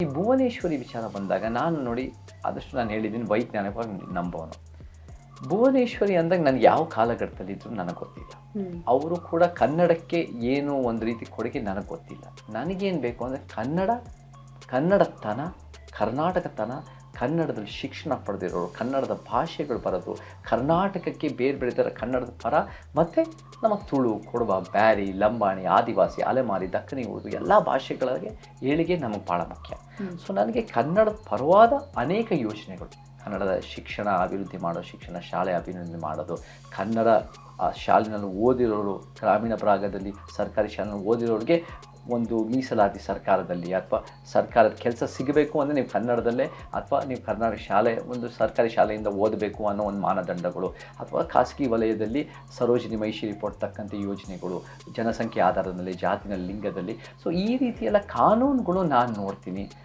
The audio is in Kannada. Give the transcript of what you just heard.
ಈ ಭುವನೇಶ್ವರಿ ವಿಚಾರ ಬಂದಾಗ ನಾನು ನೋಡಿ ಆದಷ್ಟು ನಾನು ಹೇಳಿದ್ದೀನಿ ವೈಜ್ಞಾನಿಕವಾಗಿ ನಂಬೋನು. ಭುವನೇಶ್ವರಿ ಅಂದಾಗ ನನಗೆ ಯಾವ ಕಾಲಘಟ್ಟದಲ್ಲಿ ಇದ್ರು ನನಗೆ ಗೊತ್ತಿಲ್ಲ. ಅವರು ಕೂಡ ಕನ್ನಡಕ್ಕೆ ಏನು ಒಂದು ರೀತಿ ಕೊಡುಗೆ ನನಗೆ ಗೊತ್ತಿಲ್ಲ. ನನಗೇನು ಬೇಕು ಅಂದರೆ ಕನ್ನಡತನ, ಕರ್ನಾಟಕತನ, ಕನ್ನಡದಲ್ಲಿ ಶಿಕ್ಷಣ ಪಡೆದಿರೋರು, ಕನ್ನಡದ ಭಾಷೆಗಳು ಬರೋದು, ಕರ್ನಾಟಕಕ್ಕೆ ಬೇರೆ ಬೇರೆ ಥರ ಕನ್ನಡದ ಪರ, ಮತ್ತು ನಮ್ಮ ತುಳು, ಕೊಡವ, ಬ್ಯಾರಿ, ಲಂಬಾಣಿ, ಆದಿವಾಸಿ, ಅಲೆಮಾರಿ, ದಕ್ಕನಿ, ಉರ್ದು ಎಲ್ಲ ಭಾಷೆಗಳಿಗೆ ಏಳಿಗೆ ನಮಗೆ ಭಾಳ ಮುಖ್ಯ. ಸೊ ನನಗೆ ಕನ್ನಡದ ಪರವಾದ ಅನೇಕ ಯೋಜನೆಗಳು, ಕನ್ನಡದ ಶಿಕ್ಷಣ ಅಭಿವೃದ್ಧಿ ಮಾಡೋದು, ಶಿಕ್ಷಣ ಶಾಲೆ ಅಭಿವೃದ್ಧಿ ಮಾಡೋದು, ಕನ್ನಡ ಶಾಲೆನಲ್ಲಿ ಓದಿರೋರು, ಗ್ರಾಮೀಣ ಭಾಗದಲ್ಲಿ ಸರ್ಕಾರಿ ಶಾಲೆನಲ್ಲಿ ಓದಿರೋರಿಗೆ ಒಂದು ಮೀಸಲಾತಿ ಸರ್ಕಾರದಲ್ಲಿ, ಅಥವಾ ಸರ್ಕಾರದ ಕೆಲಸ ಸಿಗಬೇಕು ಅಂದರೆ ನೀವು ಕನ್ನಡದಲ್ಲೇ, ಅಥವಾ ನೀವು ಕರ್ನಾಟಕ ಶಾಲೆ ಒಂದು ಸರ್ಕಾರಿ ಶಾಲೆಯಿಂದ ಓದಬೇಕು ಅನ್ನೋ ಒಂದು ಮಾನದಂಡಗಳು, ಅಥವಾ ಖಾಸಗಿ ವಲಯದಲ್ಲಿ ಸರೋಜಿನಿ ಮಹಿಷಿ ರಿಪೋರ್ಟ್ ತಕ್ಕಂಥ ಯೋಜನೆಗಳು, ಜನಸಂಖ್ಯೆ ಆಧಾರದ ಮೇಲೆ, ಜಾತಿನಲ್ಲಿ, ಲಿಂಗದಲ್ಲಿ. ಸೊ ಈ ರೀತಿಯೆಲ್ಲ ಕಾನೂನುಗಳು ನಾನು ನೋಡ್ತೀನಿ.